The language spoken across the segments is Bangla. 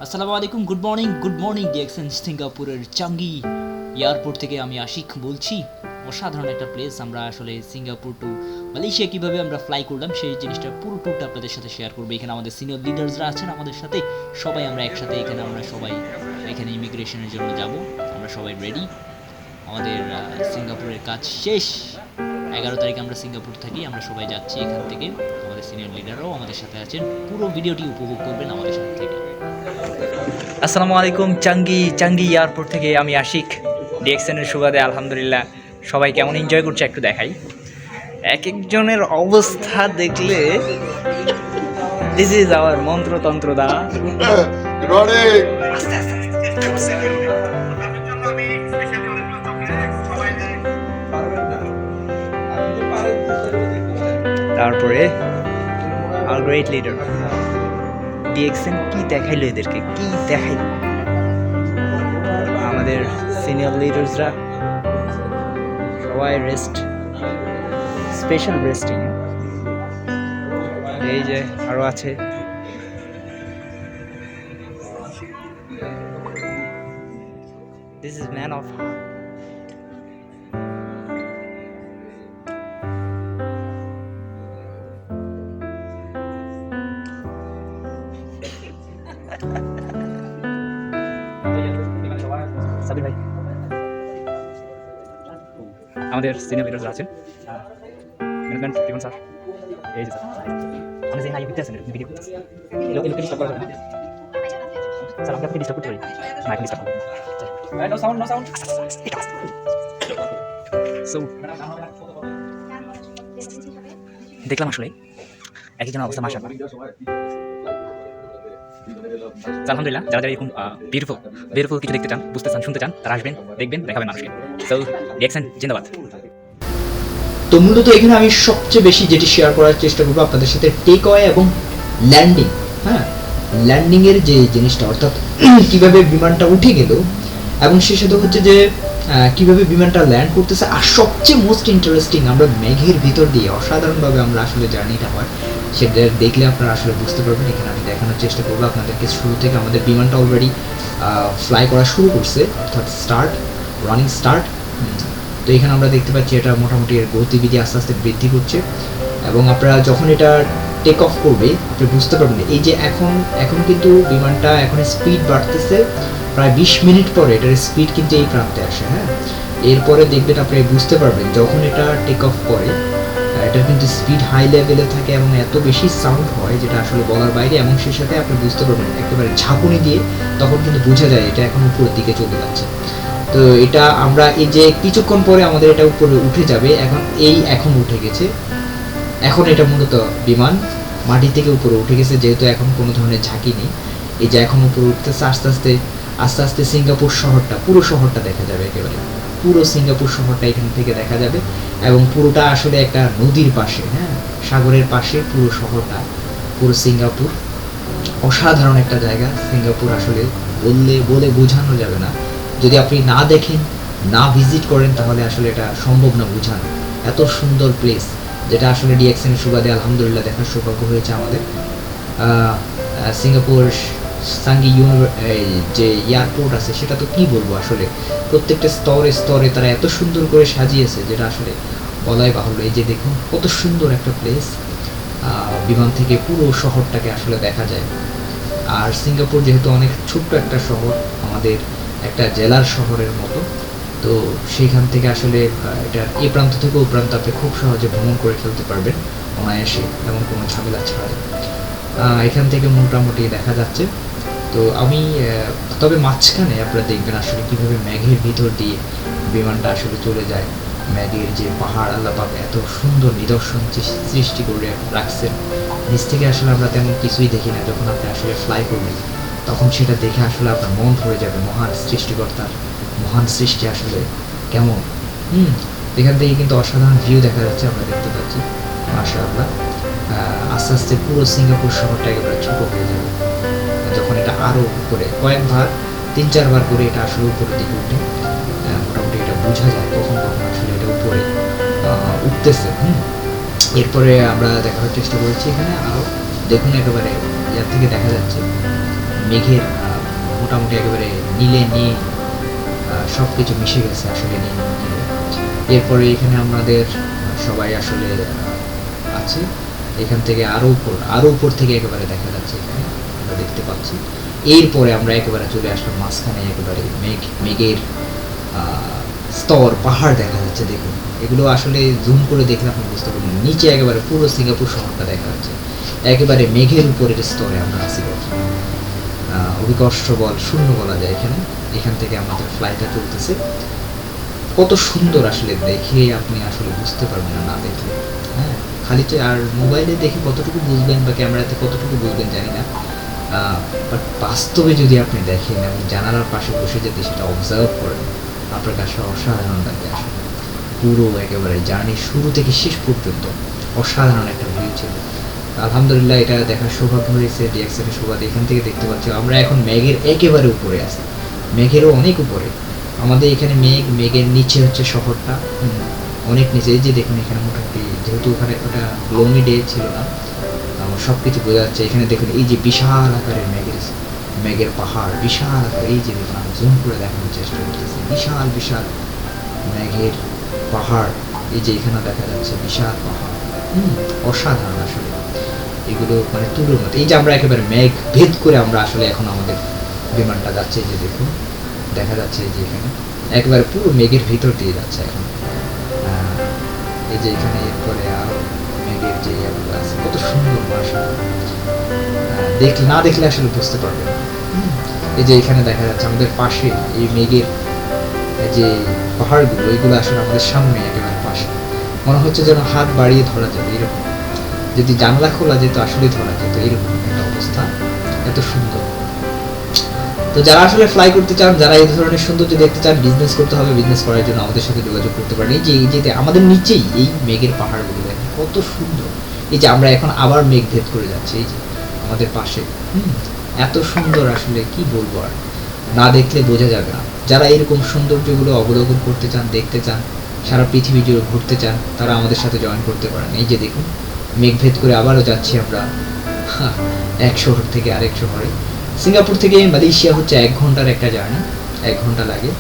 আসসালামু আলাইকুম, গুড মর্নিং ডিএক্সএন সিঙ্গাপুরের চাঙ্গি এয়ারপোর্ট থেকে আমি আশিক বলছি। অসাধারণ একটা প্লেস। আমরা আসলে সিঙ্গাপুর টু মালয়েশিয়া কীভাবে আমরা ফ্লাই করলাম সেই জিনিসটা পুরো ট্যুরটা আপনাদের সাথে শেয়ার করবো। এখানে আমাদের সিনিয়র লিডার্সরা আছেন আমাদের সাথে, সবাই আমরা একসাথে আমরা সবাই এখানে ইমিগ্রেশনের জন্য যাব। আমরা সবাই রেডি। আমাদের সিঙ্গাপুরের কাজ শেষ। 11 তারিখে আমরা সিঙ্গাপুর থাকি, আমরা সবাই যাচ্ছি এখান থেকে। আমাদের সিনিয়র লিডাররাও আমাদের সাথে আছেন। পুরো ভিডিওটি উপভোগ করবেন আমাদের সাথে থেকে। আসসালামু আলাইকুম। চাঙ্গি এয়ারপোর্ট থেকে আমি আশিক। ডিএক্সএনের সুবাদে আলহামদুলিল্লাহ সবাই কেমন এনজয় করছে একটু দেখাই। এক একজনের অবস্থা দেখলে দিস ইজ আওয়ার মন্ত্রতন্ত্র দা। আস্তে আস্তে তারপরে our great leader ডিএক্সএন কি দেখাইলো, এদেরকে কি দেখাইলো আমাদের সিনিয়র লিডার্সরা সবাই রেস্ট, স্পেশাল রেস্টিং। এই যে আরো আছে, this is man of Sabir ভাই। আমাদের সিনিয়র লিডাররা আছেন, ম্যানেজমেন্ট জীবন স্যার। এই যে স্যার আমি যে না ভিডিও আছেন, ভিডিও করতেছি। এলো ডিস্টার্ব করা যাবে না স্যার, আমরা আপনাকে ডিস্টার্ব করতে পারি না, এখন ডিস্টার্ব নো সাউন্ড সো দেখলাম আসলে একজন অবস্থা মাশাআল্লাহ। আলহামদুলিল্লাহ যারা যারা এরকম বিউটিফুল কিছু দেখতে চান, বুঝতে চান, শুনতে চান, তারা আসবেন, দেখবেন, দেখাবেন মানুষকে। সো ডিএক্সএন জিন্দাবাদ। তো মূলত এখানে আমি সবচেয়ে বেশি যেটি শেয়ার করার চেষ্টা করবো আপনাদের সাথে টেক অ্যাওয়ে এবং ল্যান্ডিং। হ্যাঁ, ল্যান্ডিংয়ের যে জিনিসটা, অর্থাৎ কিভাবে বিমানটা উঠে গেল এবং সে সাথে হচ্ছে যে কিভাবে বিমানটা ল্যান্ড করতেছে। আর সবচেয়ে মোস্ট ইন্টারেস্টিং, আমরা মেঘের ভিতর দিয়ে অসাধারণভাবে আমরা আসলে জার্নিটা হয়, সেটা দেখলে আপনারা আসলে বুঝতে পারবেন। এখানে আমি দেখানোর চেষ্টা করবো আপনাদেরকে। শুরু থেকে আমাদের বিমানটা অলরেডি ফ্লাই করা শুরু করছে, অর্থাৎ রানিং স্টার্ট। তো এখানে আমরা দেখতে পাচ্ছি এটা মোটামুটি এর গতিবিধি আস্তে আস্তে বৃদ্ধি করছে এবং আপনারা যখন এটা টেক অফ করবে আপনি বুঝতে পারবেন এই যে এখন কিন্তু বিমানটা এখন স্পিড বাড়তেছে। প্রায় 20 মিনিট পরে এটার স্পিড কিন্তু এই প্রান্তে আসে। হ্যাঁ, এরপরে দেখবেন আপনি বুঝতে পারবেন যখন এটা টেক অফ করে এটার কিন্তু স্পিড হাই লেভেলে থাকে এবং এত বেশি সাউন্ড হয় যেটা আসলে বলার বাইরে। এবং সেই সাথে আপনি বুঝতে পারবেন একেবারে ঝাঁকুনি দিয়ে তখন কিন্তু বোঝা যায় এটা এখন উপরের দিকে চলে যাচ্ছে। তো এটা আমরা এই যে কিছুক্ষণ পরে আমাদের এটা উপরে উঠে যাবে। এখন উঠে গেছে। এখন এটা মূলত বিমান মাটি থেকে উপরে উঠে গেছে, যেহেতু এখন কোনো ধরনের ঝাঁকি নেই। এই যে এখন উপরে উঠতেছে আস্তে আস্তে সিঙ্গাপুর শহরটা, পুরো শহরটা দেখা যাবে। একেবারে পুরো সিঙ্গাপুর শহরটা এখান থেকে দেখা যাবে এবং পুরোটা আসলে একটা নদীর পাশে, হ্যাঁ, সাগরের পাশে পুরো শহরটা, পুরো সিঙ্গাপুর। অসাধারণ একটা জায়গা সিঙ্গাপুর, আসলে বলে বোঝানো যাবে না। যদি আপনি না দেখেন, না ভিজিট করেন, তাহলে আসলে এটা সম্ভব না বোঝানো। এত সুন্দর প্লেস, যেটা আসলে ডিএক্সএনের সুবাদে আলহামদুলিল্লাহ দেখার সৌভাগ্য হয়েছে আমাদের। সিঙ্গাপুর চাঙ্গি যে এয়ারপোর্ট আছে সেটা তো কি বলবো, আসলে প্রত্যেকটা স্তরে তারা এত সুন্দর করে সাজিয়েছে যেটা আসলে বলাই বাহুল্য। এই যে দেখুন কত সুন্দর একটা প্লেস, বিমান থেকে পুরো শহরটাকে আসলে দেখা যায়। আর সিঙ্গাপুর যেহেতু অনেক ছোট্ট একটা শহর, আমাদের একটা জেলার শহরের মতো, তো সেইখান থেকে আসলে এটা এই প্রান্ত থেকে ও প্রান্ত আপনি খুব সহজে ভ্রমণ করে ফেলতে পারবেন অনায়াসে, এমন কোনো ঝামেলা ছাড়াই। এখান থেকে মোটামুটি দেখা যাচ্ছে। তো আমি তবে মাঝখানে আপনারা দেখবেন আসলে কীভাবে মেঘের ভিতর দিয়ে বিমানটা আসলে চলে যায়। মেঘের যে পাহাড়, আল্লাহ পাক এত সুন্দর নিদর্শন সৃষ্টি করে রাখছেন। নিচ থেকে আসলে আমরা তেমন কিছুই দেখি না, যখন আপনি আসলে ফ্লাই করবেন তখন সেটা দেখে আসলে আপনার মন ভরে যাবে মহান সৃষ্টিকর্তার মহান সৃষ্টি আসলে কেমন। এখান থেকে কিন্তু অসাধারণ ভিউ দেখা যাচ্ছে, আমরা দেখতে পাচ্ছি মাশাআল্লাহ। আস্তে আস্তে পুরো সিঙ্গাপুর শহরটা একেবারে ছোট হয়ে যাবে যখন এটা আরও উপরে কয়েকবার 3-4 বার করে এটা আসলে উপরের দিকে উঠে। মোটামুটি এটা বোঝা যায় কখন আসলে এটা উপরে উঠতেছে। এরপরে আমরা দেখার চেষ্টা করেছি এখানে আরও দেখুন, একেবারে ইয়ার থেকে দেখা যাচ্ছে মেঘের মোটামুটি একেবারে নীলে নিয়ে সব কিছু মিশে গেছে আসলে নীলে। এরপরে এখানে আমাদের সবাই আসলে আছে। এখান থেকে আরো উপর থেকে একেবারে দেখা যাচ্ছে, এখানে আমরা দেখতে পাচ্ছি। এরপরে আমরা একেবারে চলে আসলাম মাঝখানে, একেবারে মেঘের স্তর, পাহাড় দেখা যাচ্ছে। দেখুন, এগুলো আসলে জুম করে দেখলে আপনি বুঝতে পারবেন। নিচে একেবারে পুরো সিঙ্গাপুর শহরটা দেখা যাচ্ছে, একেবারে মেঘের উপরের স্তরে আমরা আছি। অভিকর্ষ বল শূন্য বলা যায় এখানে। এখান থেকে আমাদের ফ্লাইটটা চলতেছে। কত সুন্দর আসলে, দেখে আপনি আসলে বুঝতে পারবেন না দেখলে। হ্যাঁ, খালি আর মোবাইলে দেখে কতটুকু বুঝবেন বা ক্যামেরাতে কতটুকু বুঝবেন জানি না, বাট বাস্তবে যদি আপনি দেখেন এবং জানালার পাশে বসে যদি সেটা অবজার্ভ করেন, আপনার কাছে অসাধারণ লাগবে আসলে। পুরো একেবারে জার্নি শুরু থেকে শেষ পর্যন্ত অসাধারণ একটা ভিউ ছিল। আলহামদুলিল্লাহ, এটা দেখার সৌভাগ্য হয়েছে ডিএক্সএনের সৌভাগ্য। এখান থেকে দেখতে পাচ্ছি আমরা এখন মেঘের একেবারে উপরে আছি, মেঘেরও অনেক উপরে। আমাদের এখানে মেঘের নিচে হচ্ছে শহরটা, অনেক নিচে। এই যে দেখুন, এখানে মোটামুটি যেহেতু ওখানে ওটা গ্লোমি ডে ছিল না, সব কিছু বোঝা যাচ্ছে। এখানে দেখুন, এই যে বিশাল আকারের মেঘের পাহাড়, বিশাল আকার। এই যে দেখুন, আমি জুম করে দেখানোর চেষ্টা করতেছি, বিশাল বিশাল মেঘের পাহাড়। এই যে এখানে দেখা যাচ্ছে বিশাল পাহাড়, অসাধারণ আসলে। এগুলো মানে তুলোর মতো। এই যে আমরা একেবারে মেঘ ভেদ করে আমরা আসলে এখন আমাদের বিমানটা যাচ্ছে। এই যে দেখুন, দেখা যাচ্ছে এই যে এখানে একেবারে পুরো মেঘের ভিতর দিয়ে যাচ্ছে এখন। এই যে এখানে এরপরে আরো মেঘের যে আছে, কত সুন্দর মাশাআল্লাহ। না দেখলে আসলে বুঝতে পারবে না। এই যে এখানে দেখা যাচ্ছে আমাদের পাশে এই মেঘের যে পাহাড়গুলো, এগুলো আসলে আমাদের সামনে একেবারে পাশে। মনে হচ্ছে যেন হাত বাড়িয়ে ধরা যাবে এরকম, যদি জানলা খোলা যেত আসলে ধরা যেত, এরকম একটা অবস্থা। এত সুন্দর। তো যারা আসলে ফ্লাই করতে চান, যারা এই ধরনের সৌন্দর্য দেখতে চান, বিজনেস করতে হবে, বিজনেস করার জন্য আমাদের সাথে যোগাযোগ করতে পারেন। এই যে আমাদের নিচেই এই মেঘের পাহাড়গুলো দেখেন কত সুন্দর। এই যে আমরা এখন আবার মেঘ ভেদ করে যাচ্ছি, এই যে আমাদের পাশে। এত সুন্দর আসলে, কি বলবো আর, না দেখলে বোঝা যাবে না। যারা এরকম সৌন্দর্যগুলো অবলোকন করতে চান, দেখতে চান, সারা পৃথিবী জুড়ে ঘুরতে চান, তারা আমাদের সাথে জয়েন করতে পারেন। এই যে দেখুন, মেঘ ভেদ করে আবারও যাচ্ছি আমরা এক শহর থেকে আরেক শহরে। সিঙ্গাপুর থেকে মালয়েশিয়া হচ্ছে 1 ঘন্টার একটা জার্নি, 1 ঘন্টা লাগে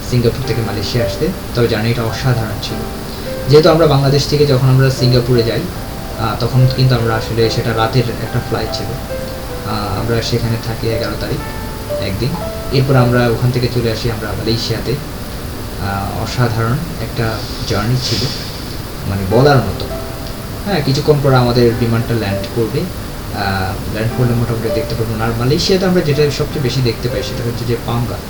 সিঙ্গাপুর থেকে মালয়েশিয়া আসতে। তবে জার্নিটা অসাধারণ ছিল। যেহেতু আমরা বাংলাদেশ থেকে যখন আমরা সিঙ্গাপুরে যাই, তখন কিন্তু আমরা আসলে সেটা রাতের একটা ফ্লাইট ছিল। আমরা সেখানে থাকি 11 তারিখ একদিন। এরপর আমরা ওখান থেকে চলে আসি আমরা মালয়েশিয়াতে। অসাধারণ একটা জার্নি ছিল, মানে বলার মতো। হ্যাঁ, কিছুক্ষণ পর আমাদের বিমানটা ল্যান্ড করবে। ল্যান্ড করলে মোটামুটি দেখতে পারবো। আর মালয়েশিয়াতে আমরা যেটা সবচেয়ে বেশি দেখতে পাই সেটা হচ্ছে যে পাম গাছ।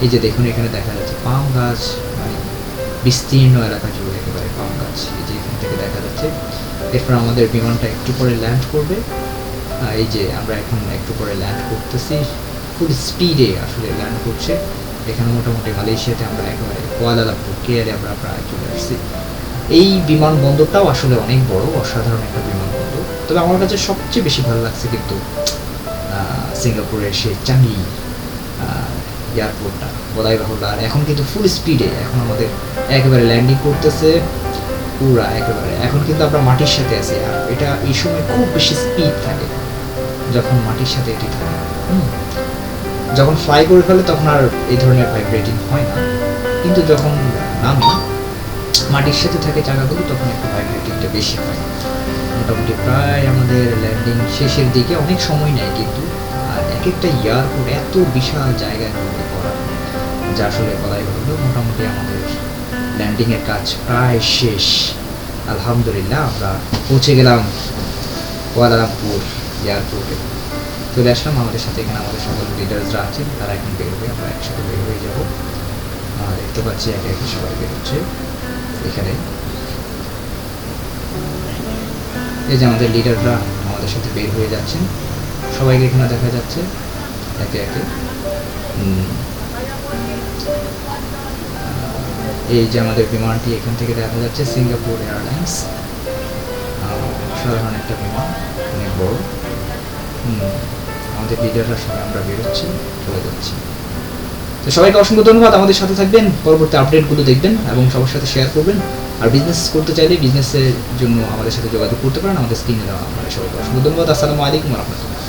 এই যে দেখুন, এখানে দেখা যাচ্ছে পাম গাছ, মানে বিস্তীর্ণ এলাকা জুড়ে একেবারে পাম গাছ। এই যে এখান থেকে দেখা যাচ্ছে। এরপর আমাদের বিমানটা একটু পরে ল্যান্ড করবে। এই যে আমরা এখন একটু পরে ল্যান্ড করতেছি, ফুল স্পিডে আসলে ল্যান্ড করছে। এখানে মোটামুটি মালয়েশিয়াতে আমরা একেবারে কুয়ালালামপুর কেয়ারে আমরা প্রায় চলে আসছি। এই বিমানবন্দরটাও আসলে অনেক বড়, অসাধারণ একটা বিমানবন্দর। তবে আমার কাছে সবচেয়ে বেশি ভালো লাগছে কিন্তু সিঙ্গাপুরের সেই চাঙ্গি এয়ারপোর্টটা, বলাই বাহুল্য। আর এখন কিন্তু ফুল স্পিডে এখন আমাদের একেবারে ল্যান্ডিং করতেছে পুরা একেবারে। এখন কিন্তু আমরা মাটির সাথে আছি, আর এটা এই সময় খুব বেশি স্পিড থাকে যখন মাটির সাথে এটি থাকে। যখন ফ্লাই করে ফেলে তখন আর এই ধরনের ভাইব্রেটিং হয় না, কিন্তু যখন নামে মাটির সাথে থাকে চাকাগুলো, তখন একটু ভাইব্রেটিংটা বেশি হয়। মোটামুটি প্রায় আমাদের ল্যান্ডিং শেষের দিকে, অনেক সময় নেয় কিন্তু। আর এক একটা এয়ারপোর্ট এত বিশাল জায়গায় মধ্যে করা, যা আসলে বলাই ভালো। মোটামুটি আমাদের ল্যান্ডিংয়ের কাজ প্রায় শেষ। আলহামদুলিল্লাহ, আমরা পৌঁছে গেলাম কুয়ালালামপুর এয়ারপোর্টে। চলে আসলাম। আমাদের সাথে এখানে আমাদের সকল লিডার্সরা আছেন, তারা এখন বের হয়ে আমরা একসাথে বের হয়ে যাবো। দেখতে পাচ্ছি একে একে সবাই বের হচ্ছে এখানে। এই যে আমাদের লিডাররা আমাদের সাথে বের হয়ে যাচ্ছেন, সবাইকে এখানে দেখা যাচ্ছে একে একে। এই যে আমাদের বিমানটি এখান থেকে দেখা যাচ্ছে, সিঙ্গাপুর এয়ারলাইন্স। সাধারণ একটা বিমান, অনেক বড়। আমাদের লিডাররা সবাই আমরা বেরোচ্ছি, চলে যাচ্ছি। তো সবাইকে অসংখ্য ধন্যবাদ। আমাদের সাথে থাকবেন, পরবর্তী আপডেটগুলো দেখবেন এবং সবার সাথে শেয়ার করবেন। আর বিজনেস করতে চাইলে বিজনেসের জন্য আমাদের সাথে যোগাযোগ করতে পারেন, আমাদের স্ক্রিনে দেওয়া। আমাদের সবাইকে অসংখ্য ধন্যবাদ। আসসালামু আলাইকুম ওয়া রাহমাতুল্লাহ।